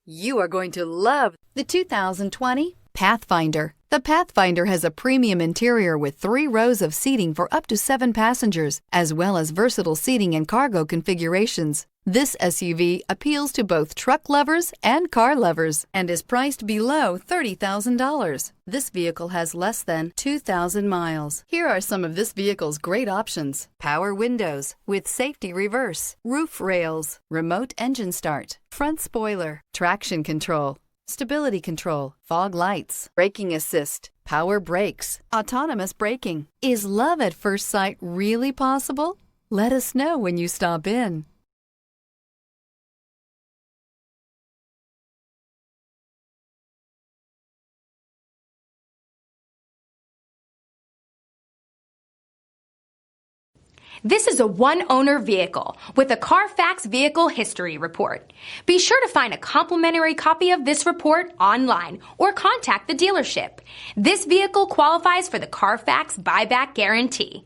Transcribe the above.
You are going to love the 2020 Pathfinder. The Pathfinder has a premium interior with 3 rows of seating for up to 7 passengers, as well as versatile seating and cargo configurations. This SUV appeals to both truck lovers and car lovers and is priced below $30,000. This vehicle has less than 2,000 miles. Here are some of this vehicle's great options: power windows with safety reverse, roof rails, remote engine start, front spoiler, traction control, stability control, fog lights, braking assist, power brakes, autonomous braking. Is love at first sight really possible? Let us know when you stop in. This is a one-owner vehicle with a Carfax Vehicle History Report. Be sure to find a complimentary copy of this report online or contact the dealership. This vehicle qualifies for the Carfax Buyback Guarantee.